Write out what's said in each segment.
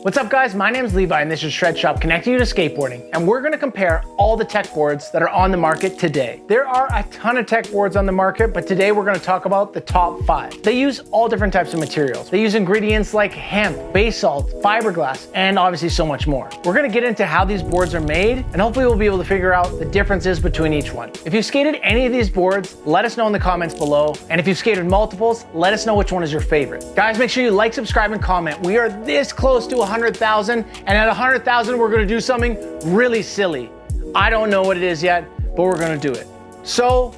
What's up guys, my name is Levi and this is Shred Shop connecting you to skateboarding, and we're gonna compare all the tech boards that are on the market today. There are a ton of tech boards on the market, but today we're gonna talk about the top 5. They use all different types of materials. They use ingredients like hemp, basalt, fiberglass, and obviously so much more. We're gonna get into how these boards are made, and hopefully we'll be able to figure out the differences between each one. If you've skated any of these boards, let us know in the comments below, and if you've skated multiples, let us know which one is your favorite. Guys, make sure you like, subscribe, and comment. We are this close to 100,000, and at 100,000, we're gonna do something really silly. I don't know what it is yet, but we're gonna do it. So,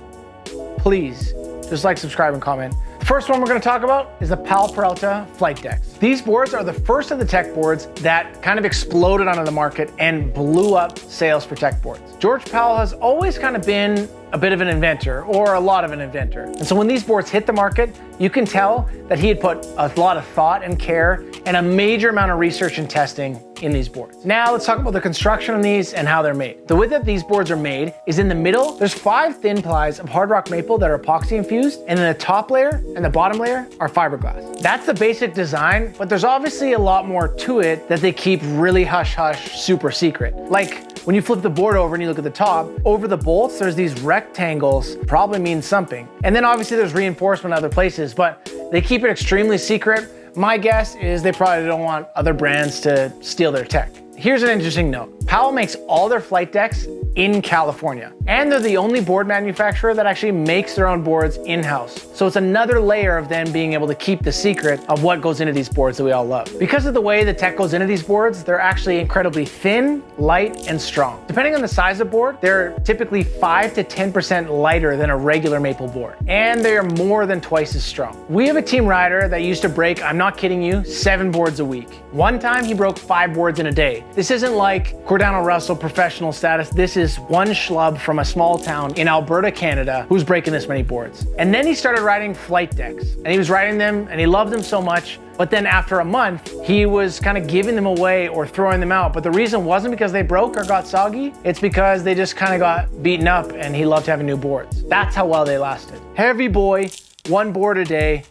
please, just like, subscribe, and comment. The first one we're gonna talk about is the Powell Peralta Flight Decks. These boards are the first of the tech boards that kind of exploded onto the market and blew up sales for tech boards. George Powell has always kind of been a bit of an inventor, or a lot of an inventor. And so when these boards hit the market, you can tell that he had put a lot of thought and care and a major amount of research and testing in these boards. Now let's talk about the construction of these and how they're made. The way that these boards are made is in the middle, there's 5 thin plies of hard rock maple that are epoxy infused, and then the top layer and the bottom layer are fiberglass. That's the basic design, but there's obviously a lot more to it that they keep really hush-hush, super secret. Like, when you flip the board over and you look at the top, over the bolts, there's these rectangles, probably means something. And then obviously there's reinforcement in other places, but they keep it extremely secret. My guess is they probably don't want other brands to steal their tech. Here's an interesting note. Powell makes all their flight decks in California, and they're the only board manufacturer that actually makes their own boards in-house. So it's another layer of them being able to keep the secret of what goes into these boards that we all love. Because of the way the tech goes into these boards, they're actually incredibly thin, light, and strong. Depending on the size of board, they're typically 5 to 10% lighter than a regular maple board, and they are more than twice as strong. We have a team rider that used to break, I'm not kidding you, 7 boards a week. One time he broke 5 boards in a day. This isn't like Cordano Russell professional status. This is one schlub from a small town in Alberta, Canada, who's breaking this many boards. And then he started riding flight decks, and he was riding them and he loved them so much. But then after a month, he was kind of giving them away or throwing them out. But the reason wasn't because they broke or got soggy. It's because they just kind of got beaten up and he loved having new boards. That's how well they lasted. Heavy boy, 1 board a day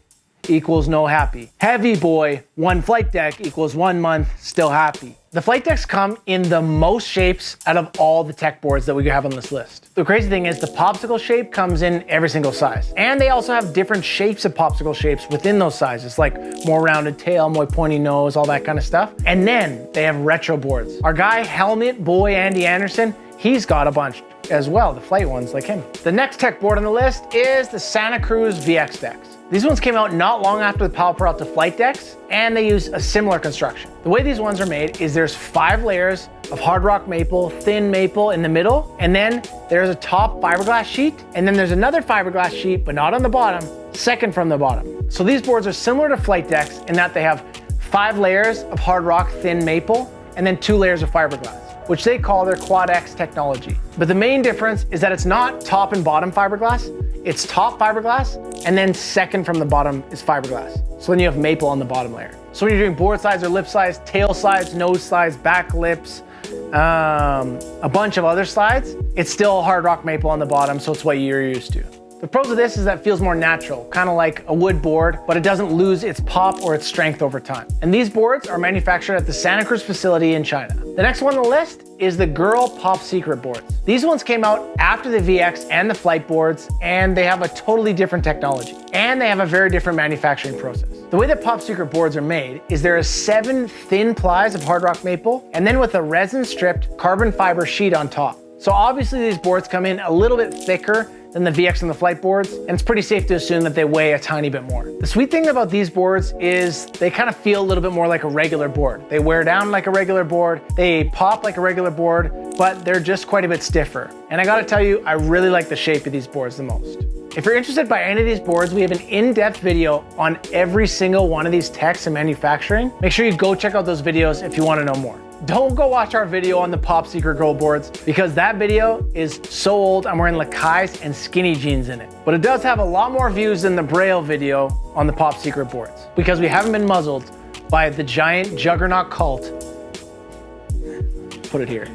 equals no happy. Heavy boy, 1 flight deck equals 1 month still happy. The flight decks come in the most shapes out of all the tech boards that we have on this list. The crazy thing is the popsicle shape comes in every single size. And they also have different shapes of popsicle shapes within those sizes, like more rounded tail, more pointy nose, all that kind of stuff. And then they have retro boards. Our guy, Helmet Boy Andy Anderson, he's got a bunch as well, the flight ones like him. The next tech board on the list is the Santa Cruz VX Decks. These ones came out not long after the Powell Peralta Flight Decks, and they use a similar construction. The way these ones are made is there's 5 layers of hard rock maple, thin maple in the middle, and then there's a top fiberglass sheet, and then there's another fiberglass sheet, but not on the bottom, second from the bottom. So these boards are similar to flight decks in that they have 5 layers of hard rock thin maple, and then 2 layers of fiberglass, which they call their Quad X technology. But the main difference is that it's not top and bottom fiberglass, it's top fiberglass, and then second from the bottom is fiberglass. So then you have maple on the bottom layer. So when you're doing board sides or lip sides, tail sides, nose sides, back lips, a bunch of other slides, it's still hard rock maple on the bottom, so it's what you're used to. The pros of this is that it feels more natural, kind of like a wood board, but it doesn't lose its pop or its strength over time. And these boards are manufactured at the Santa Cruz facility in China. The next one on the list is the Girl Pop Secret boards. These ones came out after the VX and the flight boards, and they have a totally different technology. And they have a very different manufacturing process. The way that Pop Secret boards are made is there are 7 thin plies of hard rock maple, and then with a resin stripped carbon fiber sheet on top. So obviously these boards come in a little bit thicker than the VX and the flight boards, and it's pretty safe to assume that they weigh a tiny bit more. The sweet thing about these boards is they kind of feel a little bit more like a regular board. They wear down like a regular board, they pop like a regular board, but they're just quite a bit stiffer. And I gotta tell you, I really like the shape of these boards the most. If you're interested by any of these boards, we have an in-depth video on every single one of these techs and manufacturing. Make sure you go check out those videos if you wanna know more. Don't go watch our video on the Pop Secret Girl boards because that video is so old. I'm wearing Lakais and skinny jeans in it. But it does have a lot more views than the Braille video on the Pop Secret boards because we haven't been muzzled by the giant juggernaut cult. Put it here.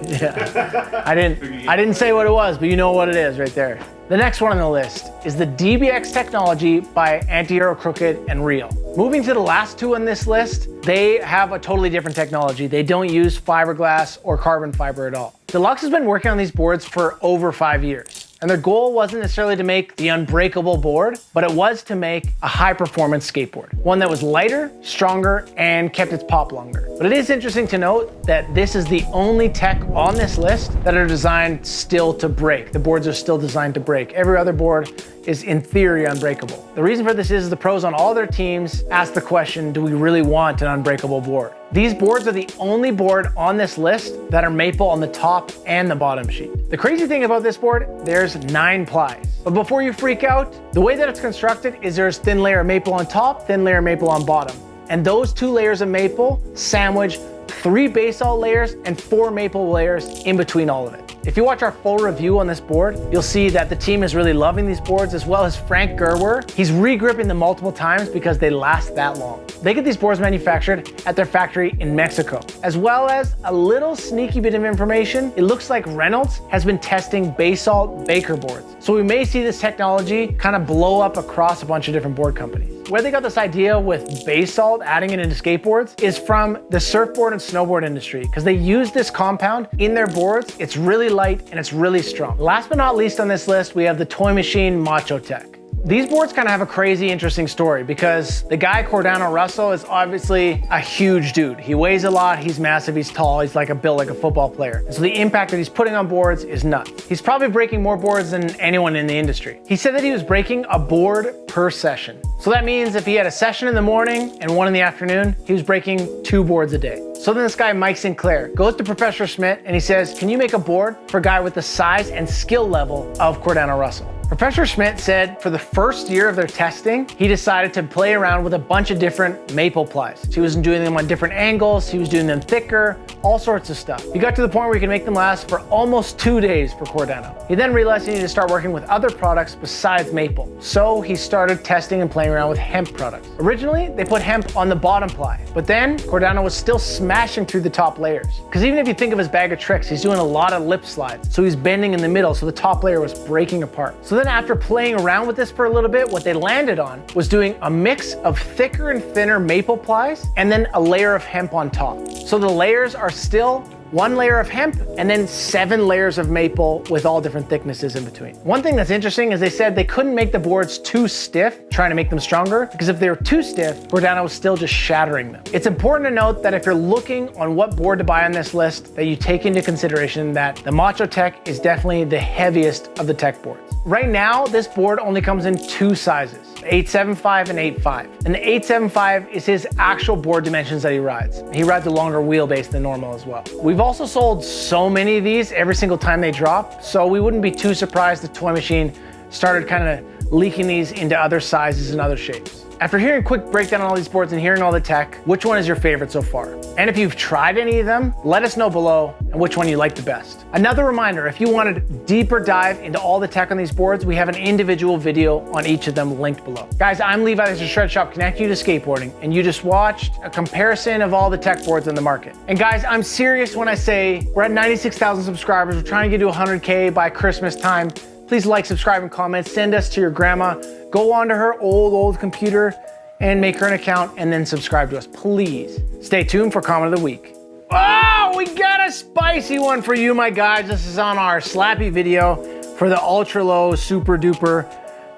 Yeah. I didn't say what it was, but you know what it is right there. The next one on the list is the DBX Technology by Anti-Hero, Krooked, and Real. Moving to the last two on this list, they have a totally different technology. They don't use fiberglass or carbon fiber at all. Deluxe has been working on these boards for over 5 years. And their goal wasn't necessarily to make the unbreakable board, but it was to make a high performance skateboard. One that was lighter, stronger, and kept its pop longer. But it is interesting to note that this is the only tech on this list that are designed still to break. The boards are still designed to break. Every other board is in theory unbreakable. The reason for this is the pros on all their teams ask the question, do we really want an unbreakable board? These boards are the only board on this list that are maple on the top and the bottom sheet. The crazy thing about this board, there's 9 plies. But before you freak out, the way that it's constructed is there's thin layer of maple on top, thin layer of maple on bottom. And those 2 layers of maple sandwich 3 basalt layers and 4 maple layers in between all of it. If you watch our full review on this board, you'll see that the team is really loving these boards, as well as Frank Gerwer. He's re-gripping them multiple times because they last that long. They get these boards manufactured at their factory in Mexico. As well as a little sneaky bit of information, it looks like Reynolds has been testing basalt baker boards. So we may see this technology kind of blow up across a bunch of different board companies. Where they got this idea with basalt, adding it into skateboards, is from the surfboard and snowboard industry, because they use this compound in their boards. It's really light and it's really strong. Last but not least on this list, we have the toy machine Macho Tech. These boards kind of have a crazy, interesting story because the guy, Cordano Russell, is obviously a huge dude. He weighs a lot, he's massive, he's tall, he's built like a football player. And so the impact that he's putting on boards is nuts. He's probably breaking more boards than anyone in the industry. He said that he was breaking a board per session. So that means if he had a session in the morning and one in the afternoon, he was breaking 2 boards a day. So then this guy, Mike Sinclair, goes to Professor Schmidt and he says, can you make a board for a guy with the size and skill level of Cordano Russell? Professor Schmidt said for the first year of their testing, he decided to play around with a bunch of different maple plies. So he was doing them on different angles, he was doing them thicker, all sorts of stuff. He got to the point where he could make them last for almost 2 days for Cordano. He then realized he needed to start working with other products besides maple. So he started testing and playing around with hemp products. Originally, they put hemp on the bottom ply, but then Cordano was still smashing through the top layers. Because even if you think of his bag of tricks, he's doing a lot of lip slides. So he's bending in the middle, so the top layer was breaking apart. So then after playing around with this for a little bit, what they landed on was doing a mix of thicker and thinner maple plies and then a layer of hemp on top. So the layers are still 1 layer of hemp and then 7 layers of maple with all different thicknesses in between. One thing that's interesting is they said they couldn't make the boards too stiff, trying to make them stronger, because if they were too stiff, Cordano was still just shattering them. It's important to note that if you're looking on what board to buy on this list, that you take into consideration that the Macho Tech is definitely the heaviest of the tech boards. Right now, this board only comes in 2 sizes, 875 and 85. And the 875 is his actual board dimensions that he rides. He rides a longer wheelbase than normal as well. We've also sold so many of these every single time they drop, so we wouldn't be too surprised if Toy Machine started kind of leaking these into other sizes and other shapes. After hearing a quick breakdown on all these boards and hearing all the tech, which one is your favorite so far? And if you've tried any of them, let us know below and which one you like the best. Another reminder, if you wanted a deeper dive into all the tech on these boards, we have an individual video on each of them linked below. Guys, I'm Levi, this is Shred Shop connecting you to skateboarding, and you just watched a comparison of all the tech boards on the market. And guys, I'm serious when I say we're at 96,000 subscribers, we're trying to get to 100K by Christmas time. Please like, subscribe, and comment. Send us to your grandma. Go onto her old computer and make her an account and then subscribe to us, please. Stay tuned for comment of the week. Oh, we got a spicy one for you, my guys. This is on our slappy video for the ultra low, super duper,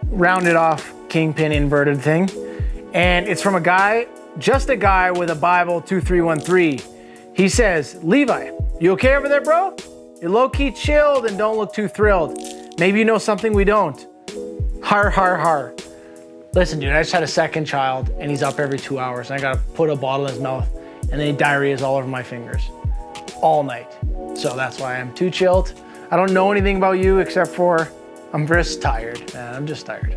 rounded off kingpin inverted thing. And it's from a guy, just a guy with a Bible 2313. He says, Levi, you okay over there, bro? You're low-key chilled and don't look too thrilled. Maybe you know something we don't. Har, har, har. Listen, dude, I just had a second child and he's up every 2 hours and I gotta put a bottle in his mouth and then he diarrhea's all over my fingers all night. So that's why I'm too chilled. I don't know anything about you except for I'm just tired, man. I'm just tired.